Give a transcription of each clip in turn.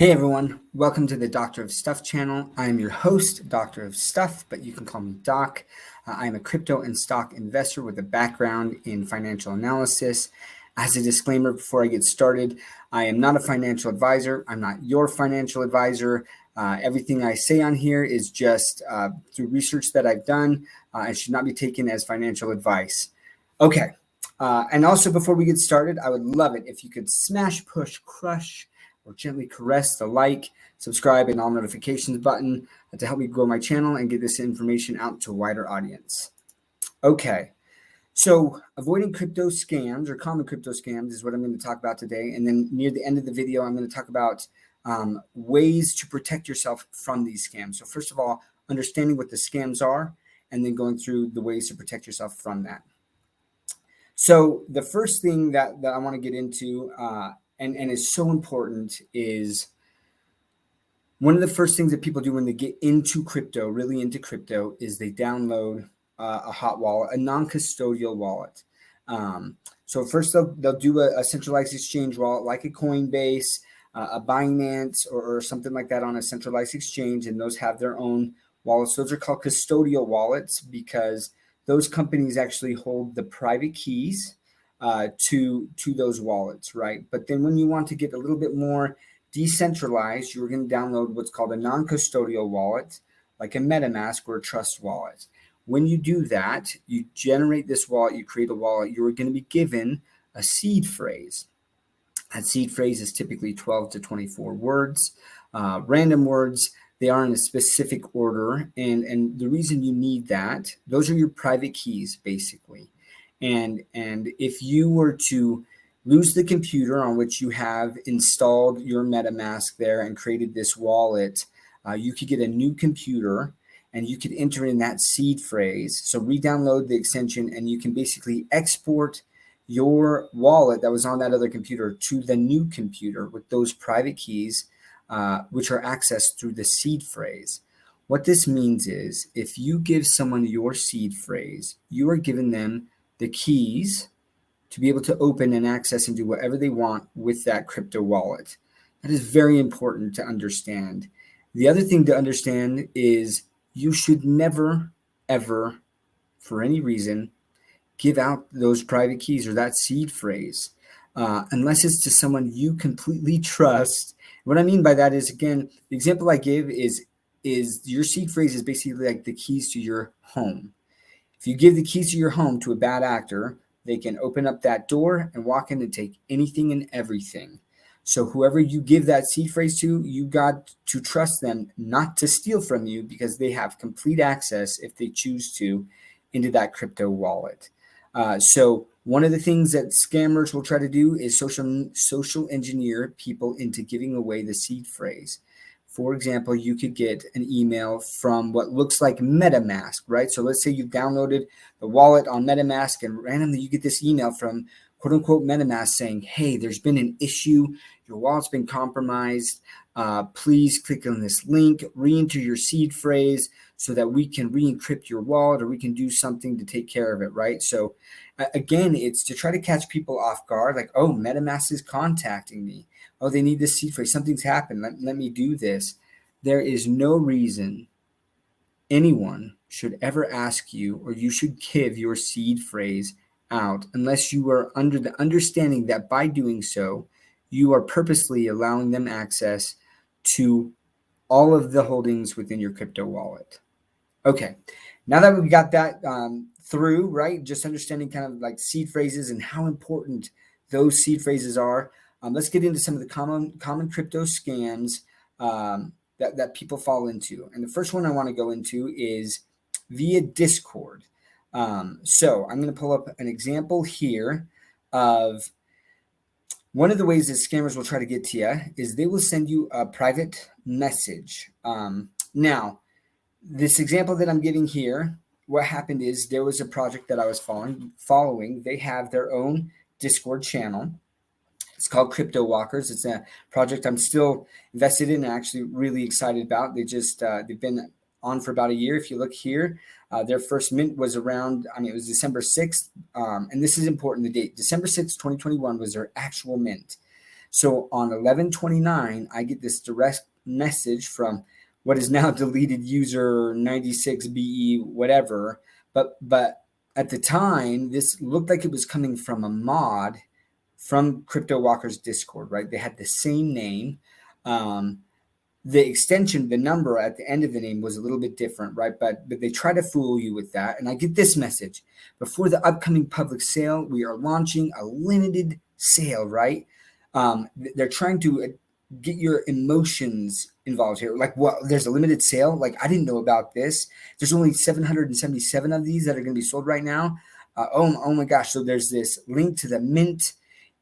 Hey everyone, welcome to the Doctor of Stuff channel. I'm your host, Doctor of Stuff, but you can call me Doc. I'm a crypto and stock investor with a background in financial analysis. As a disclaimer before I get started, I am not a financial advisor. I'm not your financial advisor. Everything I say on here is just through research that I've done. It should not be taken as financial advice. Okay, and also before we get started, I would love it if you could smash, push, crush, or gently caress the like, subscribe, and all notifications button to help me grow my channel and get this information out to a wider audience. Okay, so avoiding crypto scams or common crypto scams is what I'm going to talk about today. And then near the end of the video, I'm going to talk about ways to protect yourself from these scams. So first of all, understanding what the scams are, and then going through the ways to protect yourself from that. So the first thing that I want to get into and is so important is one of the first things that people do when they get into crypto, really into crypto, is they download a hot wallet, a non-custodial wallet. So first they'll do a centralized exchange wallet like a Coinbase, a Binance, or something like that on a centralized exchange, and those have their own wallets. Those are called custodial wallets because those companies actually hold the private keys to those wallets, right? But then when you want to get a little bit more decentralized, you're going to download what's called a non-custodial wallet, like a MetaMask or a Trust wallet. When you do that, you generate this wallet, you create a wallet, you're going to be given a seed phrase. That seed phrase is typically 12 to 24 words, random words. They are in a specific order. And the reason you need that, those are your private keys, basically. And if you were to lose the computer on which you have installed your MetaMask there and created this wallet, you could get a new computer and you could enter in that seed phrase. So re-download the extension and you can basically export your wallet that was on that other computer to the new computer with those private keys, which are accessed through the seed phrase. What this means is if you give someone your seed phrase, you are giving them the keys to be able to open and access and do whatever they want with that crypto wallet. That is very important to understand. The other thing to understand is you should never, ever, for any reason, give out those private keys or that seed phrase unless it's to someone you completely trust. What I mean by that is, again, the example I give is your seed phrase is basically like the keys to your home. If you give the keys to your home to a bad actor, they can open up that door and walk in and take anything and everything. So whoever you give that seed phrase to, you got to trust them not to steal from you because they have complete access, if they choose to, into that crypto wallet. So one of the things that scammers will try to do is social engineer people into giving away the seed phrase. For example, you could get an email from what looks like MetaMask, right? So let's say you've downloaded the wallet on MetaMask and randomly you get this email from quote unquote MetaMask saying, hey, there's been an issue. Your wallet's been compromised. Please click on this link, re-enter your seed phrase so that we can re-encrypt your wallet or we can do something to take care of it, right? So again, it's to try to catch people off guard, like, oh, MetaMask is contacting me. Oh, they need this seed phrase. Something's happened. Let me do this. There is no reason anyone should ever ask you or you should give your seed phrase out unless you are under the understanding that by doing so, you are purposely allowing them access to all of the holdings within your crypto wallet. Okay, now that we got that through, right, just understanding kind of like seed phrases and how important those seed phrases are, let's get into some of the common crypto scams that people fall into. And the first one I want to go into is via Discord. So I'm going to pull up an example here of one of the ways that scammers will try to get to you is they will send you a private message. Now, this example that I'm giving here, what happened is there was a project that I was following. They have their own Discord channel. It's called Crypto Walkers. It's a project I'm still invested in and actually really excited about. They've been on for about a year. If you look here, their first mint was around, it was December 6th. And this is important, the date. December 6th, 2021 was their actual mint. So on 11/29, I get this direct message from what is now deleted user 96BE whatever. But at the time, this looked like it was coming from a mod from Crypto Walker's Discord, right? They had the same name. The extension, the number at the end of the name was a little bit different, right? But they try to fool you with that. And I get this message: before the upcoming public sale, we are launching a limited sale, right? They're trying to get your emotions involved here. Like, what? There's a limited sale? Like, I didn't know about this. There's only 777 of these that are going to be sold right now. Oh my gosh. So there's this link to the mint.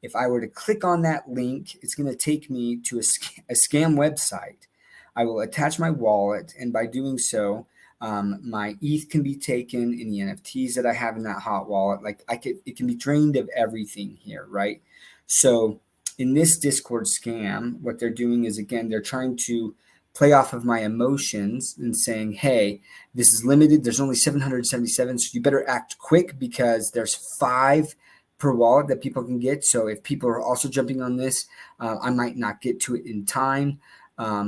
If I were to click on that link, it's going to take me to a scam website. I will attach my wallet, and by doing so, my ETH can be taken, any NFTs that I have in that hot wallet. Like, it can be drained of everything here, right? So in this Discord scam, what they're doing is, again, they're trying to play off of my emotions and saying, hey, this is limited. There's only 777, so you better act quick because there's 5 per wallet that people can get. So if people are also jumping on this, I might not get to it in time.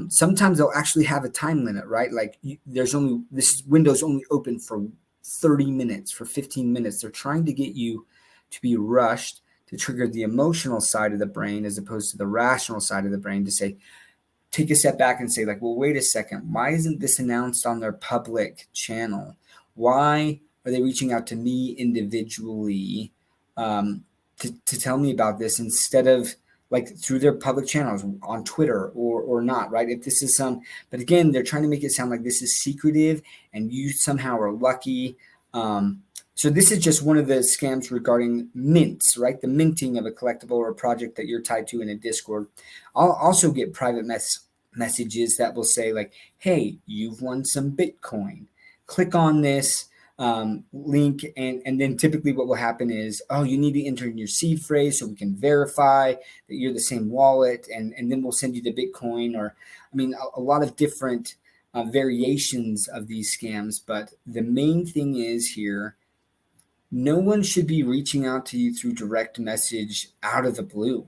Sometimes they'll actually have a time limit, right? Like, this window's only open for 30 minutes, for 15 minutes. They're trying to get you to be rushed to trigger the emotional side of the brain as opposed to the rational side of the brain, to say, take a step back and say, like, well, wait a second. Why isn't this announced on their public channel? Why are they reaching out to me individually to tell me about this instead of like through their public channels on Twitter or not, right? If this is but again, they're trying to make it sound like this is secretive and you somehow are lucky. So this is just one of the scams regarding mints, right? The minting of a collectible or a project that you're tied to in a Discord. I'll also get private messages that will say, like, hey, you've won some Bitcoin. Click on this link, and then typically what will happen is, oh, you need to enter in your seed phrase so we can verify that you're the same wallet, and then we'll send you the Bitcoin. Or, I mean, a lot of different variations of these scams. But the main thing is here, no one should be reaching out to you through direct message out of the blue.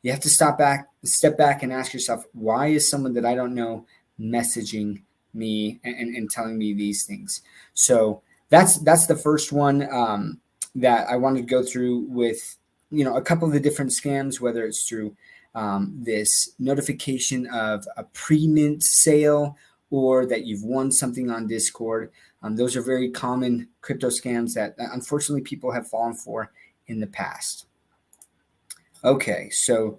You have to step back and ask yourself, why is someone that I don't know messaging me and telling me these things? So that's the first one that I wanted to go through with, a couple of the different scams, whether it's through this notification of a pre-mint sale or that you've won something on Discord. Those are very common crypto scams that unfortunately people have fallen for in the past. Okay, so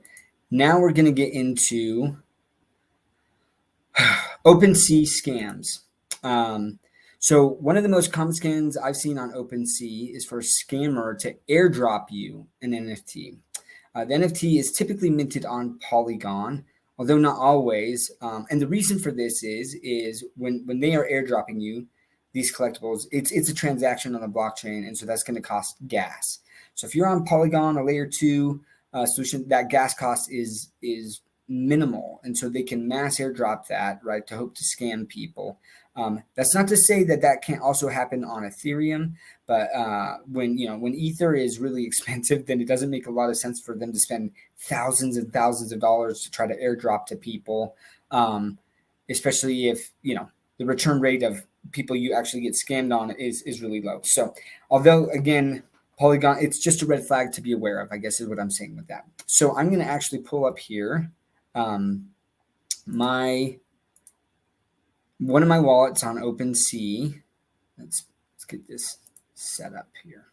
now we're going to get into OpenSea scams. So one of the most common scams I've seen on OpenSea is for a scammer to airdrop you an NFT. The NFT is typically minted on Polygon, although not always. And the reason for this is when they are airdropping you these collectibles, it's a transaction on the blockchain, and so that's going to cost gas. So if you're on Polygon, a layer 2 solution, that gas cost is minimal, and so they can mass airdrop that, right, to hope to scam people. That's not to say that can't also happen on Ethereum, but when Ether is really expensive, then it doesn't make a lot of sense for them to spend thousands and thousands of dollars to try to airdrop to people, especially if the return rate of people you actually get scammed on is really low. So although, again, Polygon, it's just a red flag to be aware of, I guess, is what I'm saying with that. So I'm going to actually pull up here one of my wallets on OpenSea. Let's get this set up here.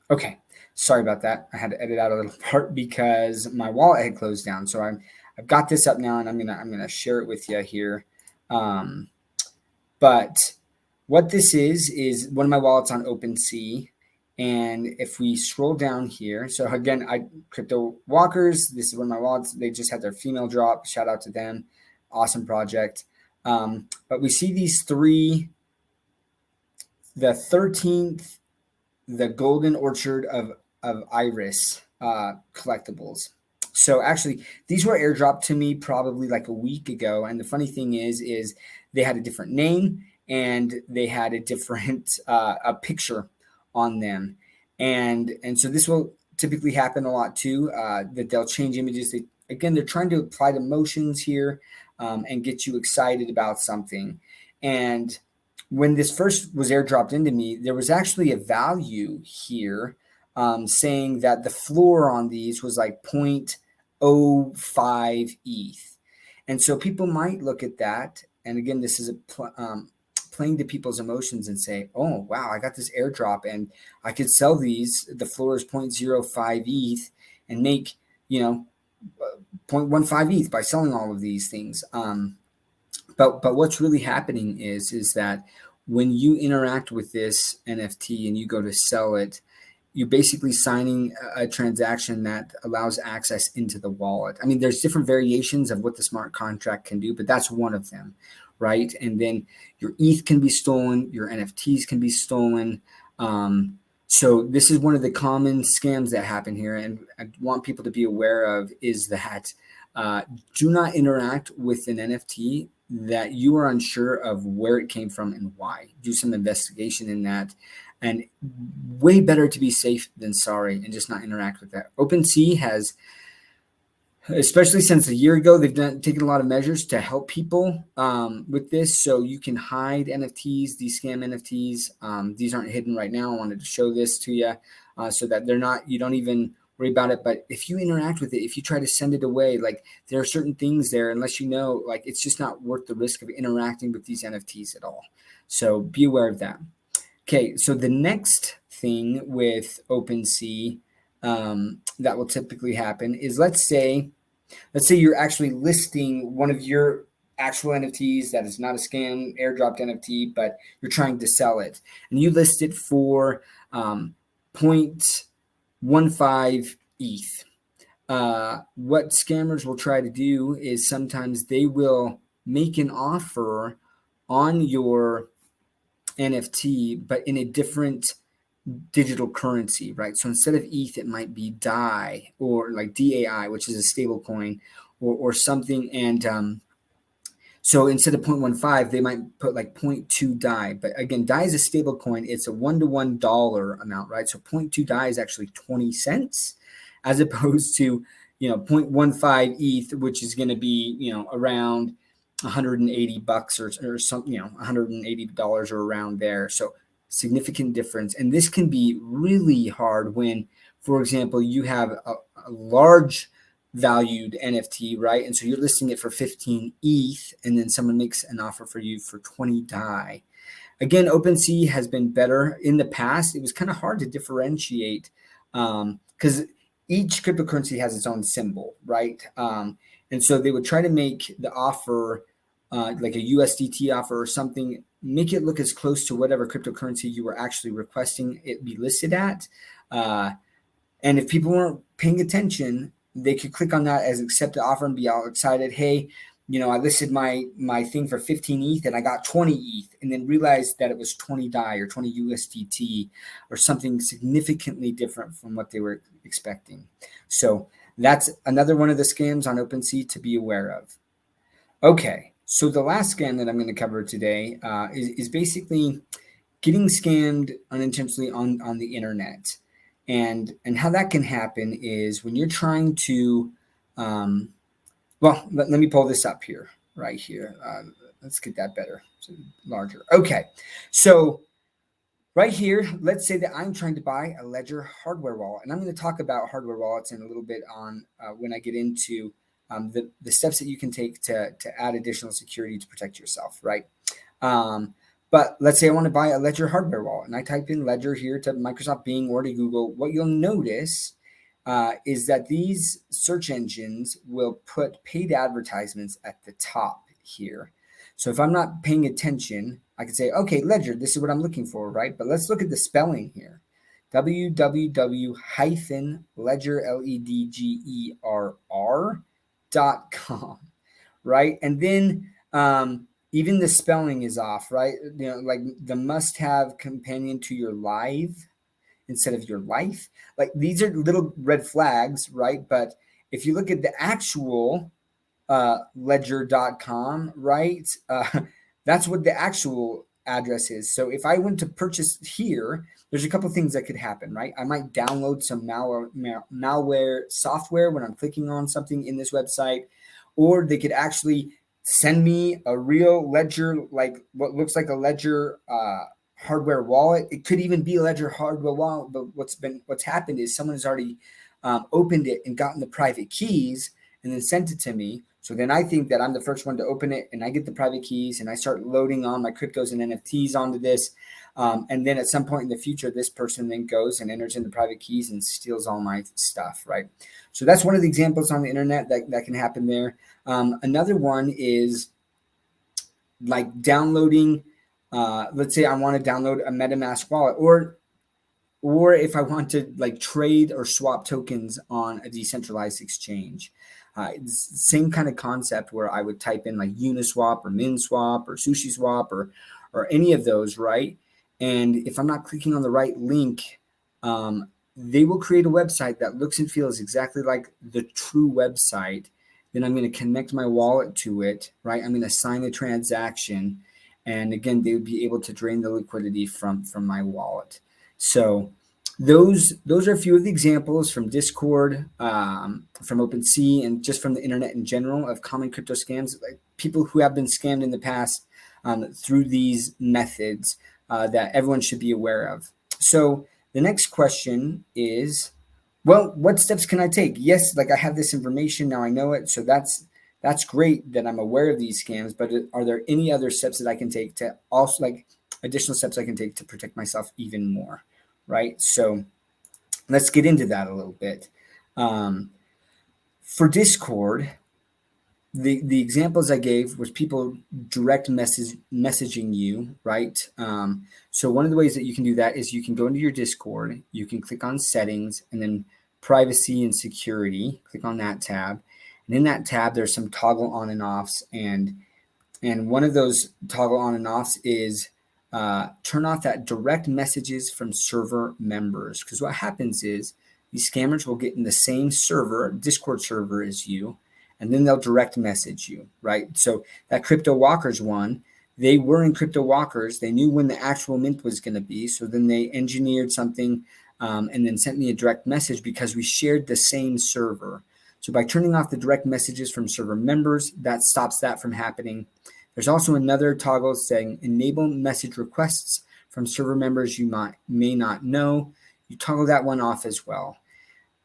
Okay, sorry about that. I had to edit out a little part because my wallet had closed down. So I've got this up now, and I'm gonna share it with you here. But what this is one of my wallets on OpenSea. And if we scroll down here, so again, Crypto Walkers, this is one of my wallets. They just had their female drop. Shout out to them. Awesome project. But we see these 3, the 13th, the Golden Orchard of Iris collectibles. So actually, these were airdropped to me probably like a week ago. And the funny thing is they had a different name and they had a different a picture on them. And so this will typically happen a lot too, that they'll change images. Again, they're trying to apply emotions here and get you excited about something. And when this first was airdropped into me, there was actually a value here saying that the floor on these was like 0.05 ETH. And so people might look at that. And again, this is playing to people's emotions and say, oh, wow, I got this airdrop and I could sell these. The floor is 0.05 ETH and make, 0.15 ETH by selling all of these things. But what's really happening is that when you interact with this NFT and you go to sell it, you're basically signing a transaction that allows access into the wallet. I mean, there's different variations of what the smart contract can do, but that's one of them, right? And then your ETH can be stolen, your NFTs can be stolen. So this is one of the common scams that happen here, and I want people to be aware of is that do not interact with an NFT that you are unsure of where it came from and why. Do some investigation in that. And way better to be safe than sorry and just not interact with that. OpenSea has, especially since a year ago, they've taken a lot of measures to help people with this. So you can hide NFTs, these scam NFTs. These aren't hidden right now. I wanted to show this to you so that you don't even worry about it. But if you interact with it, if you try to send it away, like there are certain things there, unless like it's just not worth the risk of interacting with these NFTs at all. So be aware of that. Okay, so the next thing with OpenSea that will typically happen is let's say you're actually listing one of your actual NFTs that is not a scam airdropped NFT, but you're trying to sell it, and you list it for 0.15 ETH. What scammers will try to do is sometimes they will make an offer on your NFT, but in a different digital currency, right? So instead of ETH, it might be DAI or like DAI, which is a stable coin or something. And so instead of 0.15, they might put like 0.2 DAI. But again, DAI is a stable coin. It's a $1 to $1 amount, right? So 0.2 DAI is actually 20 cents as opposed to, 0.15 ETH, which is going to be, around $180 or something, $180 or around there. So significant difference. And this can be really hard when, for example, you have a large valued NFT, right? And so you're listing it for 15 ETH, and then someone makes an offer for you for 20 DAI. Again, OpenSea has been better in the past. It was kind of hard to differentiate because each cryptocurrency has its own symbol, right? And so they would try to make the offer like a USDT offer or something, make it look as close to whatever cryptocurrency you were actually requesting it be listed at. And if people weren't paying attention, they could click on that as accept the offer and be all excited. Hey, I listed my thing for 15 ETH and I got 20 ETH, and then realized that it was 20 DAI or 20 USDT or something significantly different from what they were expecting. So that's another one of the scams on OpenSea to be aware of. Okay. So the last scam that I'm going to cover today is basically getting scammed unintentionally on the internet. And how that can happen is when you're trying to, let me pull this up here, right here. Let's get that better, larger. Okay. So right here, let's say that I'm trying to buy a Ledger hardware wallet. And I'm going to talk about hardware wallets in a little bit on when I get into the steps that you can take to add additional security to protect yourself, right? But let's say I want to buy a Ledger hardware wallet, and I type in Ledger here to Microsoft Bing or to Google. What you'll notice is that these search engines will put paid advertisements at the top here. So if I'm not paying attention, I can say, okay, Ledger, this is what I'm looking for, right? But let's look at the spelling here. www-ledger, LEDGERR.com, right? And then even the spelling is off, right? Like the must-have companion to your live instead of your life. Like these are little red flags, right? But if you look at the actual ledger.com, right? That's what the actual address is. So if I went to purchase here, there's a couple things that could happen, right? I might download some malware software when I'm clicking on something in this website, or they could actually send me a real Ledger, like what looks like a Ledger hardware wallet. It could even be a Ledger hardware wallet, but what's happened is someone has already opened it and gotten the private keys and then sent it to me. So then I think that I'm the first one to open it, and I get the private keys and I start loading on my cryptos and NFTs onto this. And then at some point in the future, this person then goes and enters in the private keys and steals all my stuff, right? So that's one of the examples on the internet that can happen there. Another one is like downloading, let's say I want to download a MetaMask wallet, or if I want to like trade or swap tokens on a decentralized exchange. It's the same kind of concept where I would type in like Uniswap or MinSwap or SushiSwap or any of those, right? And if I'm not clicking on the right link, they will create a website that looks and feels exactly like the true website. Then I'm going to connect my wallet to it, right? I'm going to sign a transaction. And again, they would be able to drain the liquidity from my wallet. So those are a few of the examples from Discord, from OpenSea, and just from the internet in general of common crypto scams, like people who have been scammed in the past through these methods that everyone should be aware of. So the next question is, well, what steps can I take? Yes, like I have this information now, I know it, so that's great that I'm aware of these scams. But are there any other steps that I can take to also, like additional steps I can take to protect myself even more? Right. So let's get into that a little bit. For Discord, the examples I gave was people direct messaging you, right? So one of the ways that you can do that is you can go into your Discord, you can click on settings and then privacy and security, click on that tab. And in that tab, there's some toggle on and offs. And one of those toggle on and offs is turn off that direct messages from server members. Because what happens is these scammers will get in the same server, Discord server as you, and then they'll direct message you, right? So that Crypto Walkers one, they were in Crypto Walkers. They knew when the actual mint was going to be. So then they engineered something and then sent me a direct message because we shared the same server. So by turning off the direct messages from server members, that stops that from happening. There's also another toggle saying enable message requests from server members you may not know. You toggle that one off as well.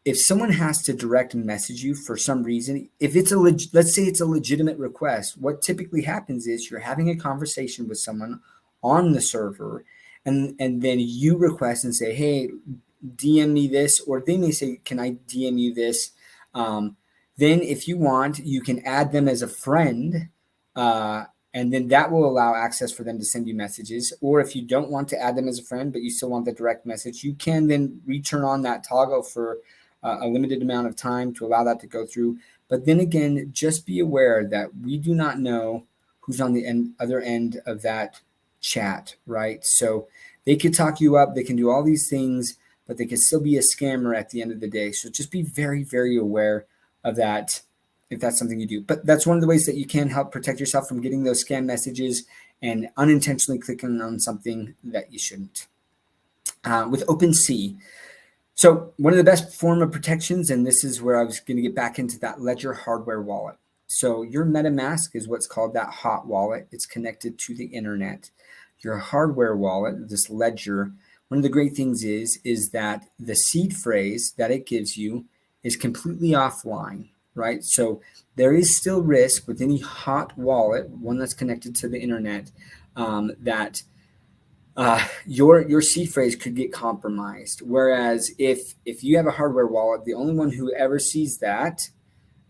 If someone has to direct message you for some reason, if it's let's say it's a legitimate request, what typically happens is you're having a conversation with someone on the server, and then you request and say, hey, DM me this, or they may say, can I DM you this? Then if you want, you can add them as a friend, and then that will allow access for them to send you messages. Or if you don't want to add them as a friend, but you still want the direct message, you can then return on that toggle for a limited amount of time to allow that to go through. But then again, just be aware that we do not know who's on the other end of that chat, right? So they could talk you up, they can do all these things, but they could still be a scammer at the end of the day. So just be very, very aware of that if that's something you do. But that's one of the ways that you can help protect yourself from getting those scam messages and unintentionally clicking on something that you shouldn't. With OpenSea, so one of the best form of protections, and this is where I was going to get back into that Ledger hardware wallet. So your MetaMask is what's called that hot wallet. It's connected to the internet. Your hardware wallet, this Ledger, one of the great things is that the seed phrase that it gives you is completely offline, right? So there is still risk with any hot wallet, one that's connected to the internet, that your seed phrase could get compromised. Whereas if you have a hardware wallet, the only one who ever sees that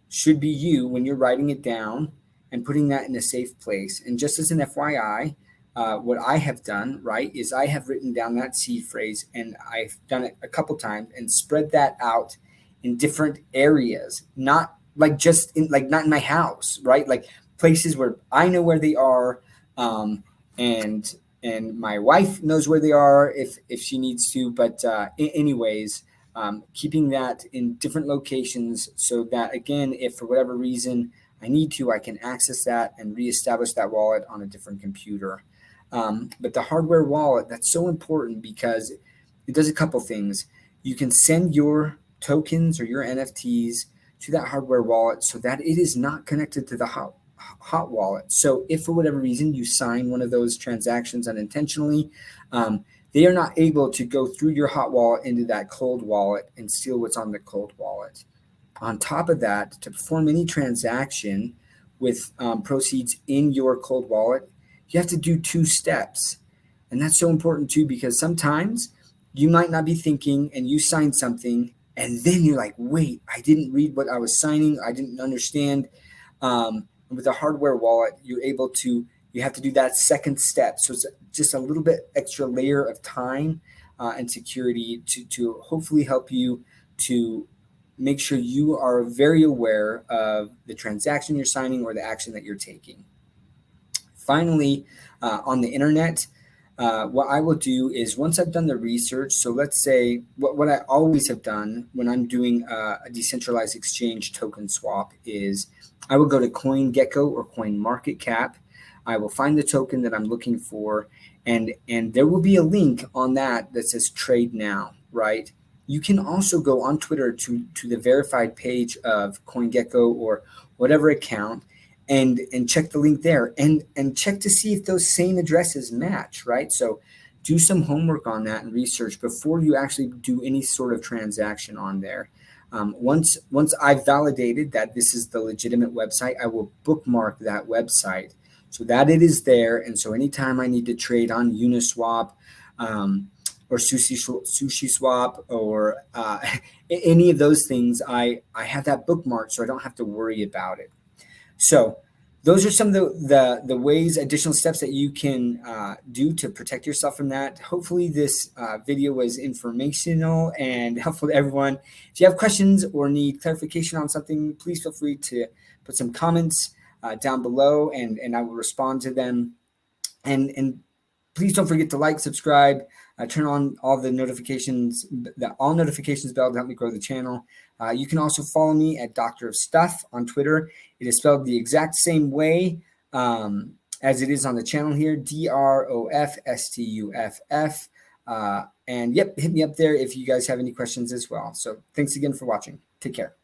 should be you when you're writing it down and putting that in a safe place. And just as an FYI, what I have done, right, is I have written down that seed phrase, and I've done it a couple times and spread that out in different areas, not like just in, like not in my house, right? Like places where I know where they are, and my wife knows where they are if she needs to. But anyways, keeping that in different locations so that, again, if for whatever reason I need to, I can access that and reestablish that wallet on a different computer. But the hardware wallet, that's so important because it does a couple things. You can send your tokens or your NFTs to that hardware wallet so that it is not connected to the hot wallet. So if for whatever reason you sign one of those transactions unintentionally, they are not able to go through your hot wallet into that cold wallet and steal what's on the cold wallet. On top of that, to perform any transaction with proceeds in your cold wallet, you have to do 2 steps. And that's so important too, because sometimes you might not be thinking and you sign something and then you're like, wait, I didn't read what I was signing. I didn't understand. With a hardware wallet, you have to do that second step. So it's just a little bit extra layer of time and security to hopefully help you to make sure you are very aware of the transaction you're signing or the action that you're taking. Finally, on the internet, what I will do is once I've done the research, so let's say what I always have done when I'm doing a decentralized exchange token swap is I will go to CoinGecko or CoinMarketCap. I will find the token that I'm looking for, and there will be a link on that says trade now, right? You can also go on Twitter to the verified page of CoinGecko or whatever account and check the link there and check to see if those same addresses match, right? So do some homework on that and research before you actually do any sort of transaction on there. Once I've validated that this is the legitimate website, I will bookmark that website so that it is there. And so anytime I need to trade on Uniswap or SushiSwap or any of those things, I have that bookmarked so I don't have to worry about it. So those are some of the ways, additional steps that you can do to protect yourself from that. Hopefully this video was informational and helpful to everyone. If you have questions or need clarification on something, please feel free to put some comments down below and I will respond to them. And please don't forget to like, subscribe, turn on all the notifications, the all notifications bell to help me grow the channel. You can also follow me at Doctor of Stuff on Twitter. It is spelled the exact same way as it is on the channel here, DROFSTUFF. And yep, hit me up there if you guys have any questions as well. So thanks again for watching. Take care.